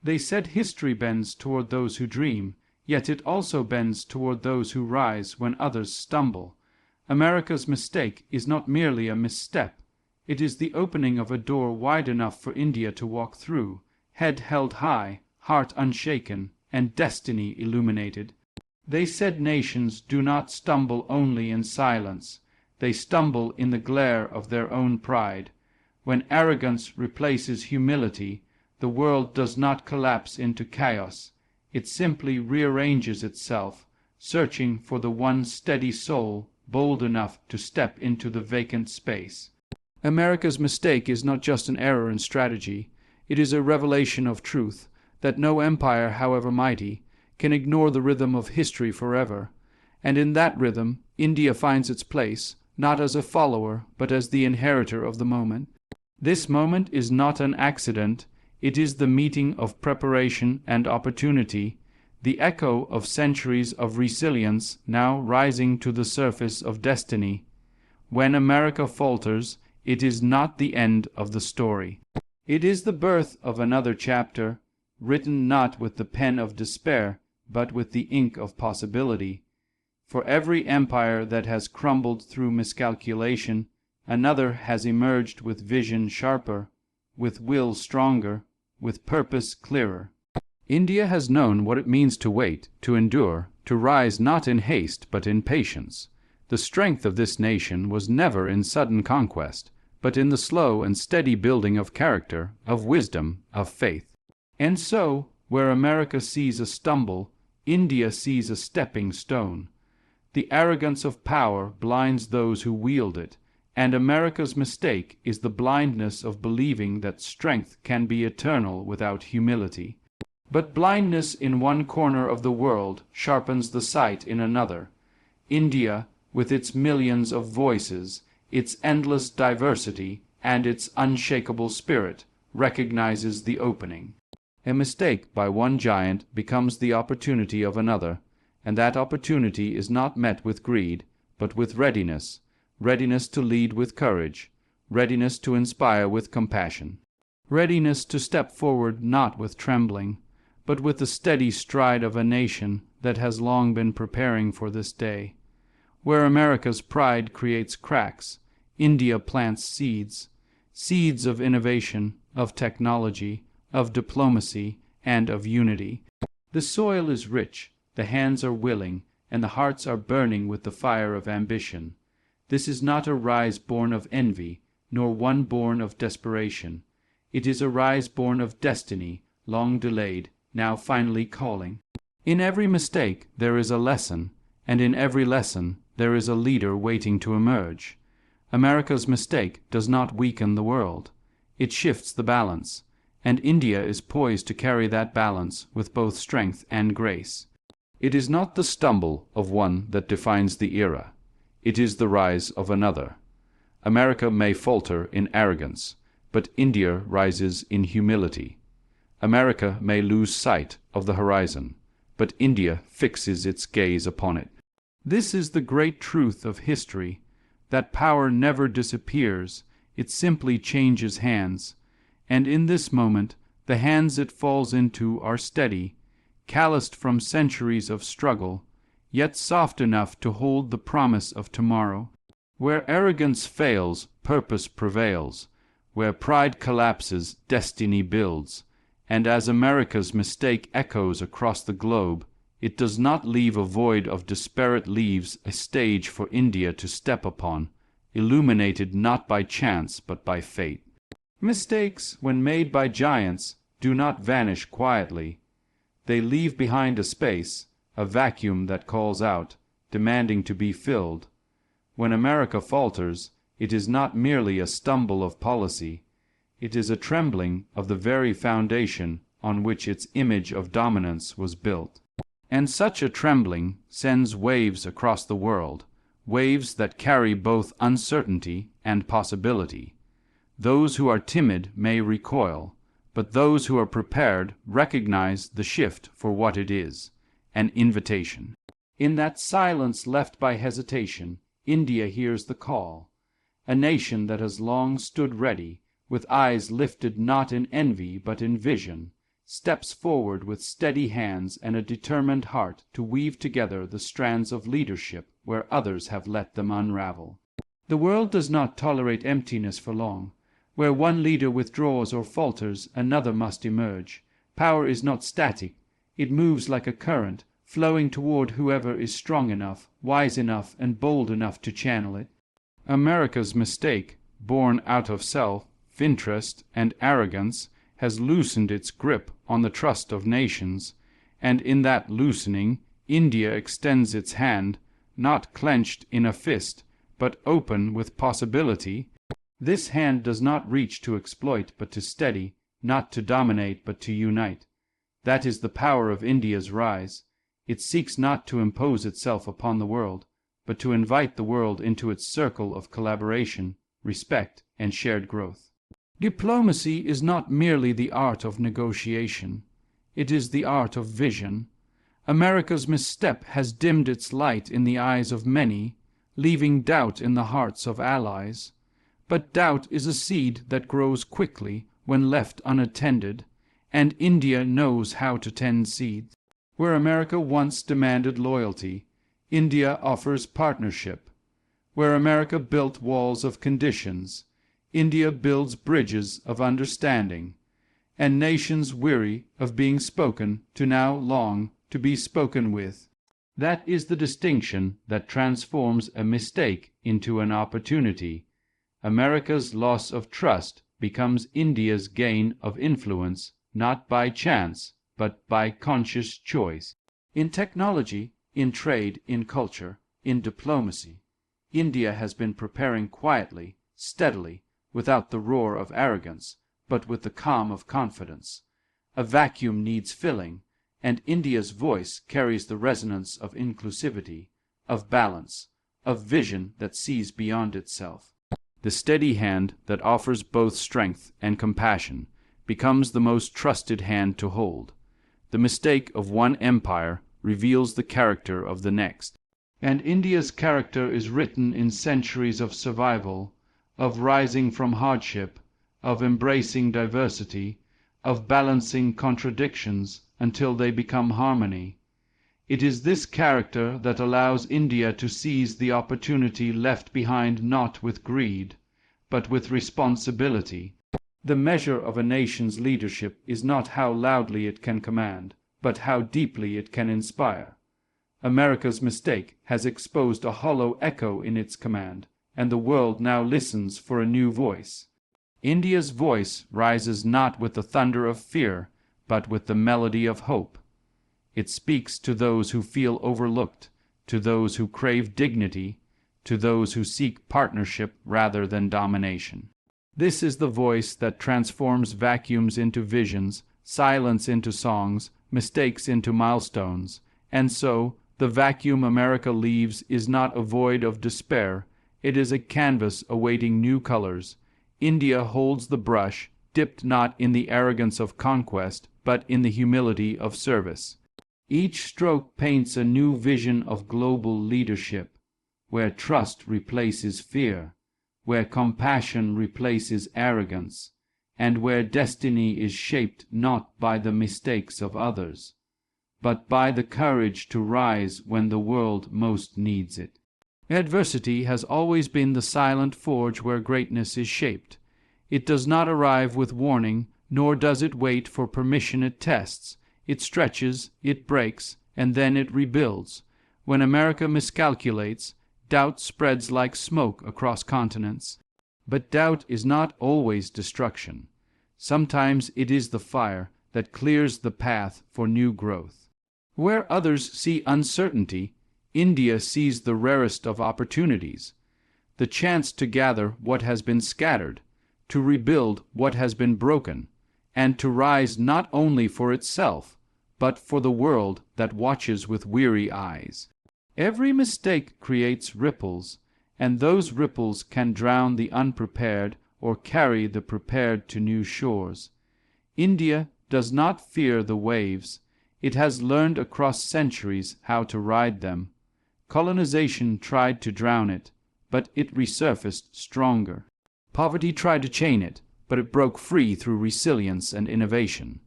They said history bends toward those who dream, yet it also bends toward those who rise when others stumble. America's mistake is not merely a misstep. It is the opening of a door wide enough for India to walk through, head held high, heart unshaken, and destiny illuminated. They said nations do not stumble only in silence. They stumble in the glare of their own pride. When arrogance replaces humility, the world does not collapse into chaos. It simply rearranges itself, searching for the one steady soul bold enough to step into the vacant space. America's mistake is not just an error in strategy. It is a revelation of truth, that no empire, however mighty, can ignore the rhythm of history forever. And in that rhythm, India finds its place, not as a follower, but as the inheritor of the moment. This moment is not an accident. It is the meeting of preparation and opportunity, the echo of centuries of resilience now rising to the surface of destiny. When America falters, it is not the end of the story. It is the birth of another chapter, written not with the pen of despair, but with the ink of possibility. For every empire that has crumbled through miscalculation, another has emerged with vision sharper, with will stronger, with purpose clearer. India has known what it means to wait, to endure, to rise not in haste but in patience. The strength of this nation was never in sudden conquest, but in the slow and steady building of character, of wisdom, of faith. And so, where America sees a stumble, India sees a stepping stone. The arrogance of power blinds those who wield it, and America's mistake is the blindness of believing that strength can be eternal without humility. But blindness in one corner of the world sharpens the sight in another. India, with its millions of voices, its endless diversity, and its unshakable spirit, recognizes the opening. A mistake by one giant becomes the opportunity of another, and that opportunity is not met with greed, but with readiness, readiness to lead with courage, readiness to inspire with compassion, readiness to step forward not with trembling, but with the steady stride of a nation that has long been preparing for this day. Where America's pride creates cracks, India plants seeds, seeds of innovation, of technology, of diplomacy, and of unity. The soil is rich, the hands are willing, and the hearts are burning with the fire of ambition. This is not a rise born of envy, nor one born of desperation. It is a rise born of destiny, long delayed, now finally calling. In every mistake there is a lesson, and in every lesson there is a leader waiting to emerge. America's mistake does not weaken the world. It shifts the balance, and India is poised to carry that balance with both strength and grace. It is not the stumble of one that defines the era. It is the rise of another. America may falter in arrogance, but India rises in humility. America may lose sight of the horizon, but India fixes its gaze upon it. This is the great truth of history, that power never disappears, it simply changes hands, and in this moment the hands it falls into are steady, calloused from centuries of struggle, yet soft enough to hold the promise of tomorrow. Where arrogance fails, purpose prevails. Where pride collapses, destiny builds. And as America's mistake echoes across the globe, it does not leave a void of disparate leaves a stage for India to step upon, illuminated not by chance but by fate. Mistakes, when made by giants, do not vanish quietly. They leave behind a space, a vacuum that calls out, demanding to be filled. When America falters, it is not merely a stumble of policy. It is a trembling of the very foundation on which its image of dominance was built. And such a trembling sends waves across the world, waves that carry both uncertainty and possibility. Those who are timid may recoil, but those who are prepared recognize the shift for what it is, an invitation. In that silence left by hesitation, India hears the call. A nation that has long stood ready, with eyes lifted not in envy but in vision, steps forward with steady hands and a determined heart to weave together the strands of leadership where others have let them unravel. The world does not tolerate emptiness for long. Where one leader withdraws or falters, another must emerge. Power is not static. It moves like a current, flowing toward whoever is strong enough, wise enough, and bold enough to channel it. America's mistake, born out of self-interest and arrogance, has loosened its grip on the trust of nations, and in that loosening, India extends its hand, not clenched in a fist, but open with possibility. This hand does not reach to exploit, but to steady, not to dominate, but to unite. That is the power of India's rise. It seeks not to impose itself upon the world, but to invite the world into its circle of collaboration, respect, and shared growth. Diplomacy is not merely the art of negotiation. It is the art of vision. America's misstep has dimmed its light in the eyes of many, leaving doubt in the hearts of allies. But doubt is a seed that grows quickly when left unattended, and India knows how to tend seeds. Where America once demanded loyalty, India offers partnership. Where America built walls of conditions, India builds bridges of understanding, and nations weary of being spoken to now long to be spoken with. That is the distinction that transforms a mistake into an opportunity. America's loss of trust becomes India's gain of influence, not by chance, but by conscious choice. In technology, in trade, in culture, in diplomacy, India has been preparing quietly, steadily, without the roar of arrogance, but with the calm of confidence. A vacuum needs filling, and India's voice carries the resonance of inclusivity, of balance, of vision that sees beyond itself. The steady hand that offers both strength and compassion becomes the most trusted hand to hold. The mistake of one empire reveals the character of the next. And India's character is written in centuries of survival, of rising from hardship, of embracing diversity, of balancing contradictions until they become harmony. It is this character that allows India to seize the opportunity left behind not with greed, but with responsibility. The measure of a nation's leadership is not how loudly it can command, but how deeply it can inspire. America's mistake has exposed a hollow echo in its command, and the world now listens for a new voice. India's voice rises not with the thunder of fear, but with the melody of hope. It speaks to those who feel overlooked, to those who crave dignity, to those who seek partnership rather than domination. This is the voice that transforms vacuums into visions, silence into songs, mistakes into milestones. And so, the vacuum America leaves is not a void of despair. It is a canvas awaiting new colors. India holds the brush, dipped not in the arrogance of conquest, but in the humility of service. Each stroke paints a new vision of global leadership, where trust replaces fear, where compassion replaces arrogance, and where destiny is shaped not by the mistakes of others, but by the courage to rise when the world most needs it. Adversity has always been the silent forge where greatness is shaped. It does not arrive with warning, nor does it wait for permission at tests. It stretches, it breaks, and then it rebuilds. When America miscalculates, doubt spreads like smoke across continents. But doubt is not always destruction. Sometimes it is the fire that clears the path for new growth. Where others see uncertainty, India sees the rarest of opportunities, the chance to gather what has been scattered, to rebuild what has been broken, and to rise not only for itself, but for the world that watches with weary eyes. Every mistake creates ripples, and those ripples can drown the unprepared or carry the prepared to new shores. India does not fear the waves. It has learned across centuries how to ride them. Colonization tried to drown it, but it resurfaced stronger. Poverty tried to chain it, but it broke free through resilience and innovation.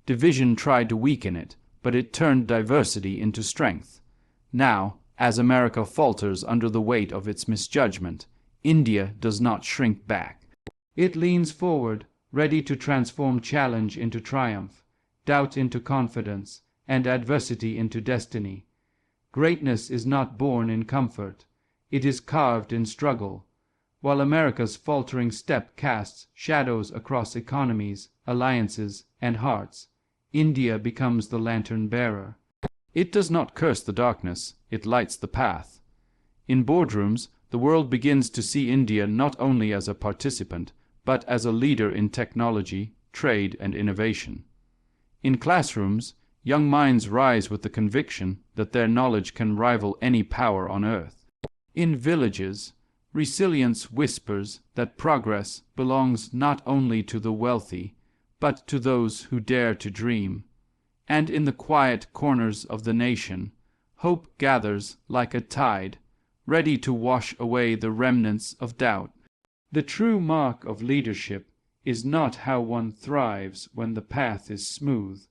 Division tried to weaken it, but it turned diversity into strength. Now, as America falters under the weight of its misjudgment, India does not shrink back. It leans forward, ready to transform challenge into triumph, doubt into confidence, and adversity into destiny. Greatness is not born in comfort. It is carved in struggle. While America's faltering step casts shadows across economies, alliances, and hearts, India becomes the lantern bearer. It does not curse the darkness, it lights the path. In boardrooms, the world begins to see India not only as a participant, but as a leader in technology, trade, and innovation. In classrooms, young minds rise with the conviction that their knowledge can rival any power on earth. In villages, resilience whispers that progress belongs not only to the wealthy, but to those who dare to dream. And in the quiet corners of the nation, hope gathers like a tide, ready to wash away the remnants of doubt. The true mark of leadership is not how one thrives when the path is smooth,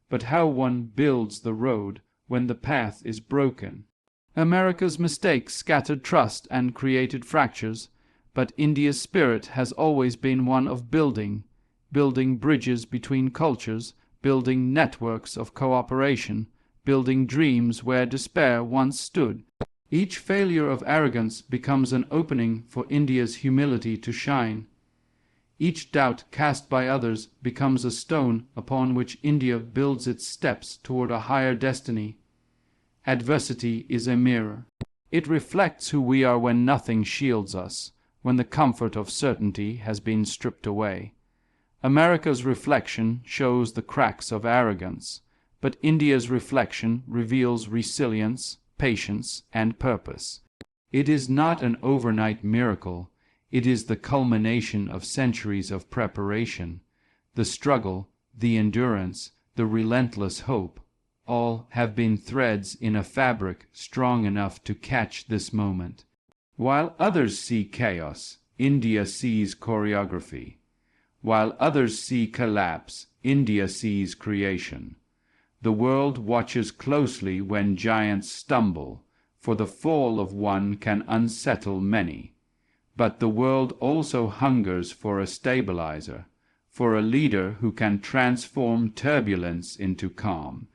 but how one builds the road when the path is broken. America's mistakes scattered trust and created fractures, but India's spirit has always been one of building bridges between cultures, building networks of cooperation, building dreams where despair once stood. Each failure of arrogance becomes an opening for India's humility to shine. Each doubt cast by others becomes a stone upon which India builds its steps toward a higher destiny. Adversity is a mirror. It reflects who we are when nothing shields us, when the comfort of certainty has been stripped away. America's reflection shows the cracks of arrogance, but India's reflection reveals resilience, patience, and purpose. It is not an overnight miracle. It is the culmination of centuries of preparation. The struggle, the endurance, the relentless hope, all have been threads in a fabric strong enough to catch this moment. While others see chaos, India sees choreography. While others see collapse, India sees creation. The world watches closely when giants stumble, for the fall of one can unsettle many. But the world also hungers for a stabilizer, for a leader who can transform turbulence into calm.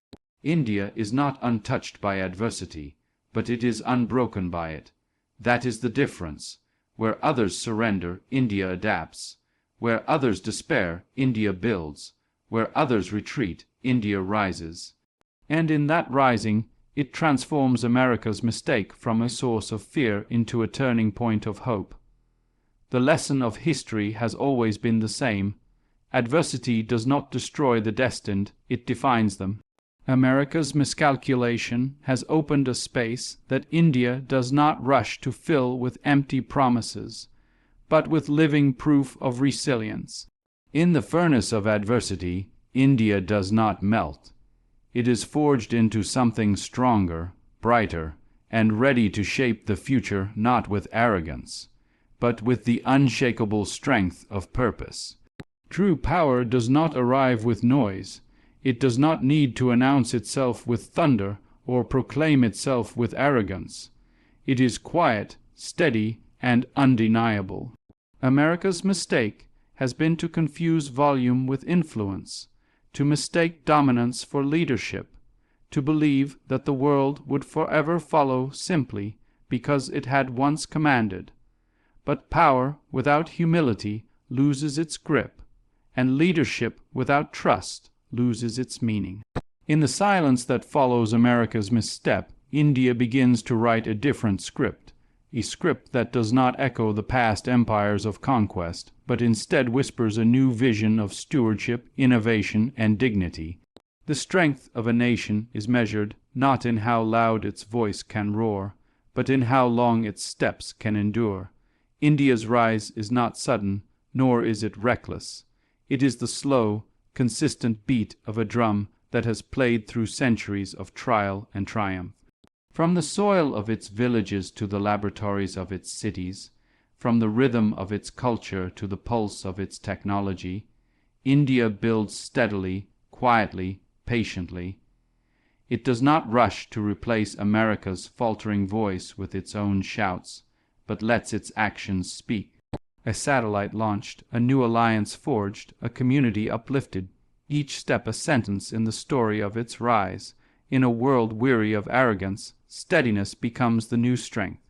India is not untouched by adversity, but it is unbroken by it. That is the difference. Where others surrender, India adapts. Where others despair, India builds. Where others retreat, India rises. And in that rising, it transforms America's mistake from a source of fear into a turning point of hope. The lesson of history has always been the same. Adversity does not destroy the destined, it defines them. America's miscalculation has opened a space that India does not rush to fill with empty promises, but with living proof of resilience. In the furnace of adversity, India does not melt. It is forged into something stronger, brighter, and ready to shape the future not with arrogance, but with the unshakable strength of purpose. True power does not arrive with noise. It does not need to announce itself with thunder or proclaim itself with arrogance. It is quiet, steady, and undeniable. America's mistake has been to confuse volume with influence, to mistake dominance for leadership, to believe that the world would forever follow simply because it had once commanded. But power without humility loses its grip, and leadership without trust loses its meaning. In the silence that follows America's misstep, India begins to write a different script, a script that does not echo the past empires of conquest, but instead whispers a new vision of stewardship, innovation, and dignity. The strength of a nation is measured not in how loud its voice can roar, but in how long its steps can endure. India's rise is not sudden, nor is it reckless. It is the slow, consistent beat of a drum that has played through centuries of trial and triumph. From the soil of its villages to the laboratories of its cities, from the rhythm of its culture to the pulse of its technology, India builds steadily, quietly, patiently. It does not rush to replace America's faltering voice with its own shouts, but lets its actions speak. A satellite launched, a new alliance forged, a community uplifted, each step a sentence in the story of its rise. In a world weary of arrogance, steadiness becomes the new strength.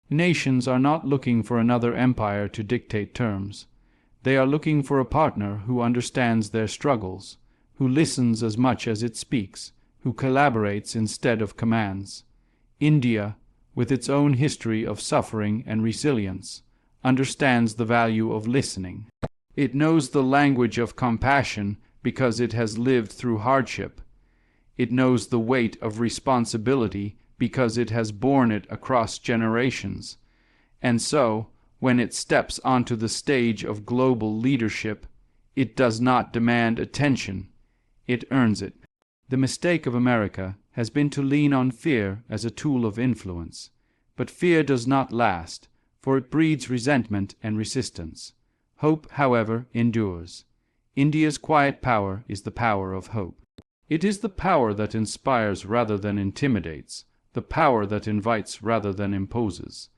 Nations are not looking for another empire to dictate terms. They are looking for a partner who understands their struggles, who listens as much as it speaks, who collaborates instead of commands. India, with its own history of suffering and resilience, understands the value of listening. It knows the language of compassion because it has lived through hardship. It knows the weight of responsibility because it has borne it across generations. And so, when it steps onto the stage of global leadership, it does not demand attention, it earns it. The mistake of America has been to lean on fear as a tool of influence. But fear does not last, for it breeds resentment and resistance. Hope, however, endures. India's quiet power is the power of hope. It is the power that inspires rather than intimidates, the power that invites rather than imposes.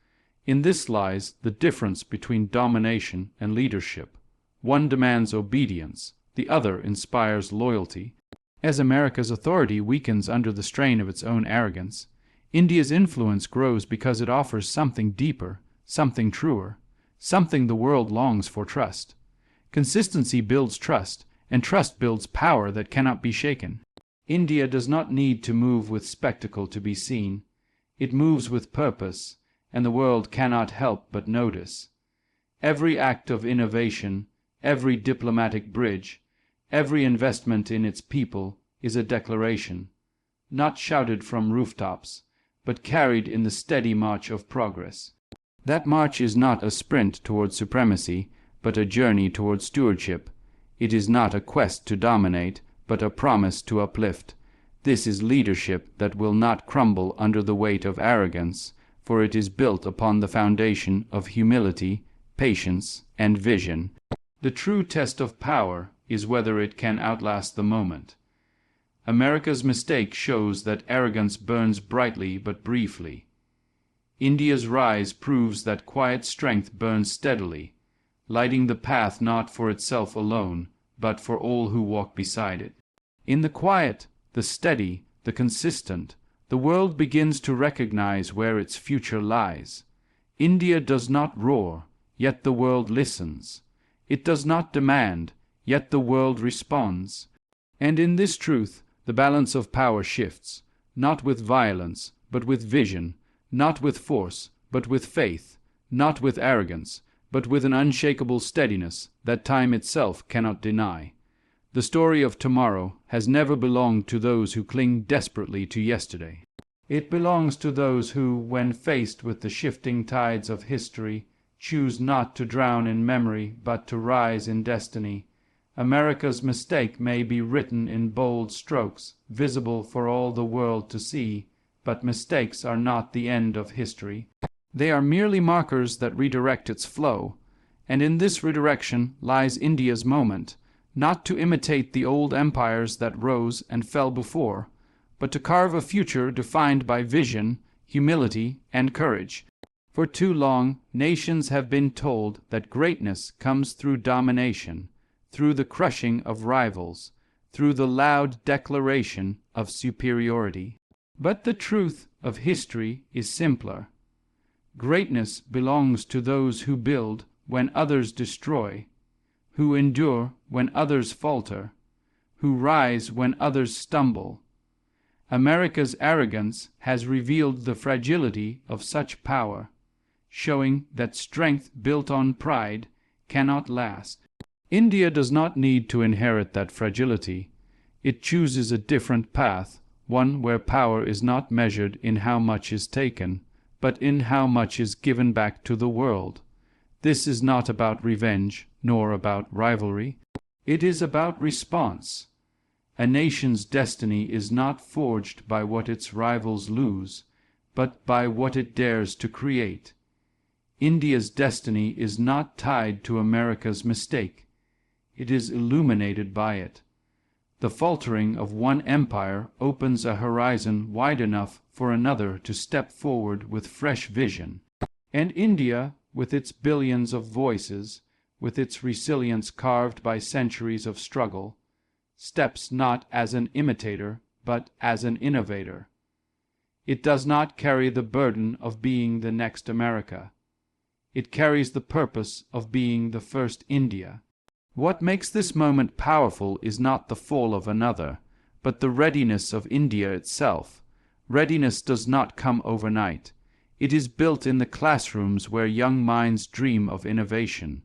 In this lies the difference between domination and leadership. One demands obedience, the other inspires loyalty. As America's authority weakens under the strain of its own arrogance, India's influence grows because it offers something deeper, something truer, something the world longs for: trust. Consistency builds trust, and trust builds power that cannot be shaken. India does not need to move with spectacle to be seen. It moves with purpose, and the world cannot help but notice. Every act of innovation, every diplomatic bridge, every investment in its people is a declaration, not shouted from rooftops, but carried in the steady march of progress. That march is not a sprint towards supremacy, but a journey towards stewardship. It is not a quest to dominate, but a promise to uplift. This is leadership that will not crumble under the weight of arrogance, for it is built upon the foundation of humility, patience, and vision. The true test of power is whether it can outlast the moment. America's mistake shows that arrogance burns brightly but briefly. India's rise proves that quiet strength burns steadily, lighting the path not for itself alone, but for all who walk beside it. In the quiet, the steady, the consistent, the world begins to recognize where its future lies. India does not roar, yet the world listens. It does not demand, yet the world responds. And in this truth, the balance of power shifts, not with violence, but with vision, not with force, but with faith, not with arrogance, but with an unshakable steadiness that time itself cannot deny. The story of tomorrow has never belonged to those who cling desperately to yesterday. It belongs to those who, when faced with the shifting tides of history, choose not to drown in memory, but to rise in destiny. America's mistake may be written in bold strokes, visible for all the world to see, but mistakes are not the end of history. They are merely markers that redirect its flow, and in this redirection lies India's moment, not to imitate the old empires that rose and fell before, but to carve a future defined by vision, humility, and courage. For too long, nations have been told that greatness comes through domination, through the crushing of rivals, through the loud declaration of superiority. But the truth of history is simpler. Greatness belongs to those who build when others destroy, who endure when others falter, who rise when others stumble. America's arrogance has revealed the fragility of such power, showing that strength built on pride cannot last. India does not need to inherit that fragility. It chooses a different path, one where power is not measured in how much is taken, but in how much is given back to the world. This is not about revenge, nor about rivalry. It is about response. A nation's destiny is not forged by what its rivals lose, but by what it dares to create. India's destiny is not tied to America's mistake. It is illuminated by it. The faltering of one empire opens a horizon wide enough for another to step forward with fresh vision. And India, with its billions of voices, with its resilience carved by centuries of struggle, steps not as an imitator, but as an innovator. It does not carry the burden of being the next America. It carries the purpose of being the first India. What makes this moment powerful is not the fall of another, but the readiness of India itself. Readiness does not come overnight. It is built in the classrooms where young minds dream of innovation.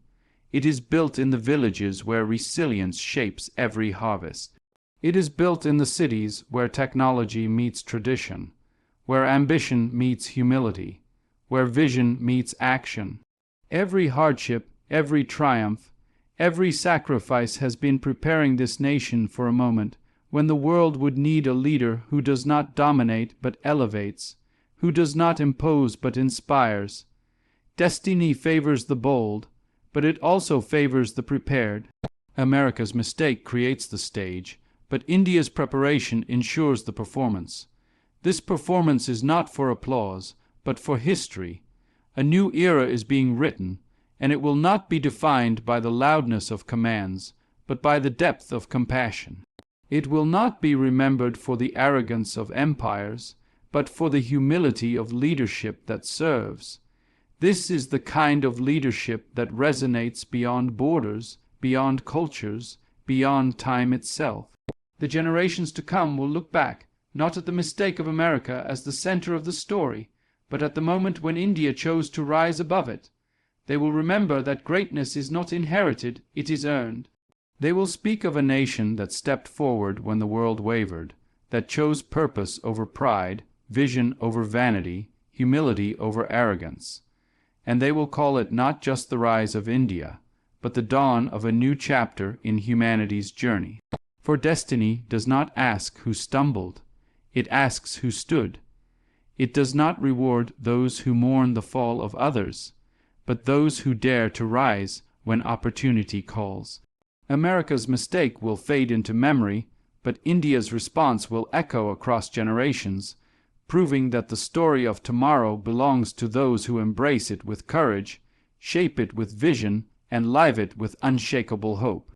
It is built in the villages where resilience shapes every harvest. It is built in the cities where technology meets tradition, where ambition meets humility, where vision meets action. Every hardship, every triumph, every sacrifice has been preparing this nation for a moment when the world would need a leader who does not dominate but elevates, who does not impose but inspires. Destiny favors the bold, but it also favors the prepared. America's mistake creates the stage, but India's preparation ensures the performance. This performance is not for applause, but for history. A new era is being written, and it will not be defined by the loudness of commands, but by the depth of compassion. It will not be remembered for the arrogance of empires, but for the humility of leadership that serves. This is the kind of leadership that resonates beyond borders, beyond cultures, beyond time itself. The generations to come will look back, not at the mistake of America as the center of the story, but at the moment when India chose to rise above it. They will remember that greatness is not inherited, it is earned. They will speak of a nation that stepped forward when the world wavered, that chose purpose over pride, vision over vanity, humility over arrogance. And they will call it not just the rise of India, but the dawn of a new chapter in humanity's journey. For destiny does not ask who stumbled, it asks who stood. It does not reward those who mourn the fall of others, but those who dare to rise when opportunity calls. America's mistake will fade into memory, but India's response will echo across generations, proving that the story of tomorrow belongs to those who embrace it with courage, shape it with vision, and live it with unshakable hope.